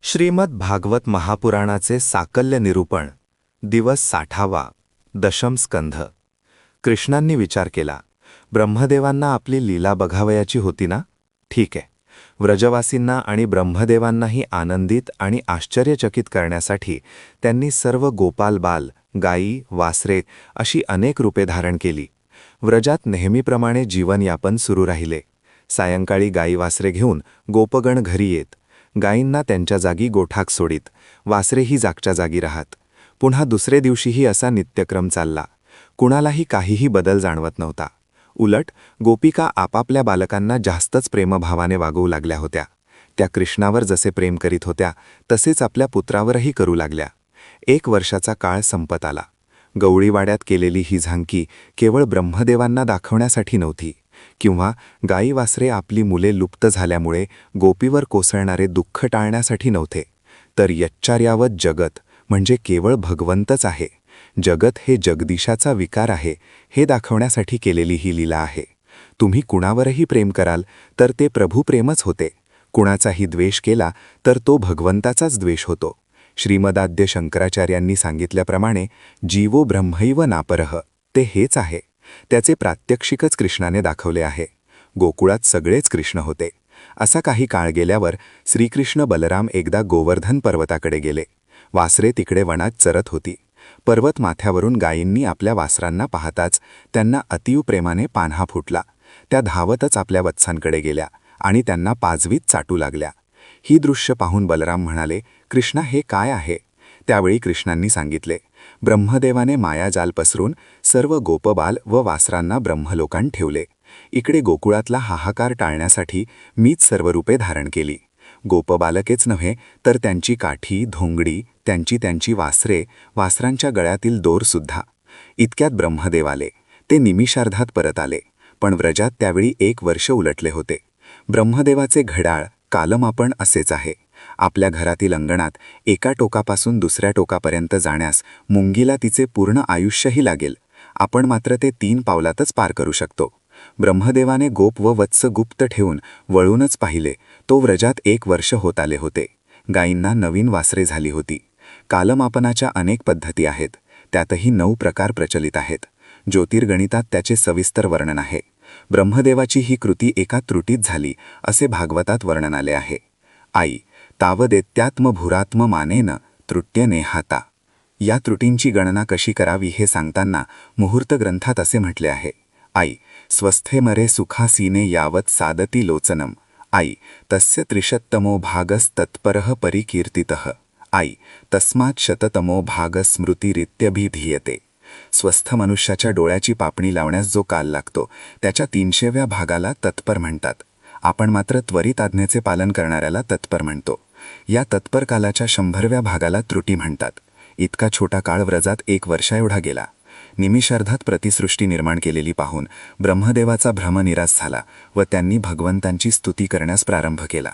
श्रीमद भागवत महापुराणाचे साकल्य निरूपण दिवस 60वा दशम स्कंध। कृष्णांनी विचार केला, ब्रह्मदेवांना आपली लीला बघावयाची होती ना? ठीक आहे। व्रजवासींना आणि ब्रह्मदेवांनाही आनंदित आणि आश्चर्यचकित करण्यासाठी त्यांनी सर्व गोपाल बाल, गायी, वासरे अशी अनेक रूपे धारण केली। व्रजात नेहमीप्रमाणे जीवनयापन सुरू राहिले। सायंकाळी गायी वासरे घेऊन गोपगण घरी येत। गायींना त्यांच्या जागी गोठाक सोडीत, वासरेही जागच्या जागी राहत। पुन्हा दुसरे दिवशीही असा नित्यक्रम चालला। कुणालाही काहीही बदल जाणवत नव्हता। उलट गोपिका आपापल्या बालकांना जास्तच प्रेमभावाने वागवू लागल्या होत्या। त्या कृष्णावर जसे प्रेम करीत होत्या तसेच आपल्या पुत्रावरही करू लागल्या। 1 वर्षाचा काळ संपत आला। गवळीवाड्यात केलेली ही झांकी केवळ ब्रह्मदेवांना दाखवण्यासाठी नव्हती, किंवा गायी वासरे आपली मुले लुप्त झाल्यामुळे गोपीवर कोसळणारे दुःख टाळण्यासाठी नव्हते, तर यच्चार्यावत जगत म्हणजे केवळ भगवंतच आहे, जगत हे जगदीशाचा विकार आहे हे दाखवण्यासाठी केलेली ही लीला आहे। तुम्ही कुणावरही प्रेम कराल तर ते प्रभुप्रेमच होते, कुणाचाही द्वेष केला तर तो भगवंताचाच द्वेष होतो। श्रीमदाद्य शंकराचार्यांनी सांगितल्याप्रमाणे जीवो ब्रह्मैव नापरः ते हेच आहे। त्याचे प्रात्यक्षिकच कृष्णाने दाखवले आहे। गोकुळात सगळेच कृष्ण होते। असा काही काळ गेल्यावर श्रीकृष्ण बलराम एकदा गोवर्धन पर्वताकडे गेले। वासरे तिकडे वनात चरत होती। पर्वत माथ्यावरून गायींनी आपल्या वासरांना पाहताच त्यांना अतीव प्रेमाने पान्हा फुटला। त्या धावतच आपल्या वत्सांकडे गेल्या आणि त्यांना पाजवीत चाटू लागल्या। ही दृश्य पाहून बलराम म्हणाले, कृष्णा, हे काय आहे? त्यावेळी कृष्णांनी सांगितले, ब्रह्मदेवाने मायाजाल पसरून सर्व गोपबाल व वासरांना ब्रह्मलोकांत ठेवले। इकडे गोकुळातला हाहाकार टाळण्यासाठी मीच सर्व रूपे धारण केली। गोपबालकेच नव्हे तर त्यांची काठी, धोंगडी, त्यांची वासरे, वासरांच्या गळ्यातील दोरसुद्धा। इतक्यात ब्रह्मदेव आले। ते निमिषार्धात परत आले, पण व्रजात त्यावेळी 1 वर्ष उलटले होते। ब्रह्मदेवाचे घड्याळ कालमापन असेच आहे। आपल्या घरातील अंगणात एका टोकापासून दुसऱ्या टोकापर्यंत जाण्यास मुंगीला तिचे पूर्ण आयुष्यही लागेल, आपण मात्र ते 3 पावलातच पार करू शकतो। ब्रह्मदेवाने गोप व वत्स गुप्त ठेवून वळूनच पाहिले तो व्रजात 1 वर्ष होत आले होते। गायींना नवीन वासरे झाली होती। कालमापनाच्या अनेक पद्धती आहेत, त्यातही 9 प्रकार प्रचलित आहेत। ज्योतिर्गणितात त्याचे सविस्तर वर्णन आहे। ब्रह्मदेवाची ही कृती एका त्रुटीत झाली असे भागवतात वर्णन आले आहे। आई तावदेत्यात्मभूरात्म मानेन त्रुट्यनेहाता। या त्रुटींची गणना कशी करावी हे सांगताना मुहूर्त ग्रंथात असे म्हटले आहे, आई स्वस्थे मरे सुखासीने यावत सादती लोचनम। आई तस्य त्रिशत्तमो भागस्तत्परः परिकीर्तितः। आई तस्मात् शततमो भाग स्मृतिरित्यभिधीयते। स्वस्थ मनुष्याच्या डोळ्याची पापणी लावण्यास जो काल लागतो त्याच्या 300व्या भागाला तत्पर म्हणतात। आपण मात्र त्वरित आज्ञेचे पालन करणाऱ्याला तत्पर म्हणतो। या तत्पर कालाच्या 100व्या भागाला त्रुटी म्हणतात। इतका छोटा काळ व्रजात 1 वर्षाएवढा गेला। निमिषार्धात प्रतिसृष्टी निर्माण केलेली पाहून ब्रह्मदेवाचा भ्रम निराश झाला व त्यांनी भगवंतांची स्तुती करण्यास प्रारंभ केला।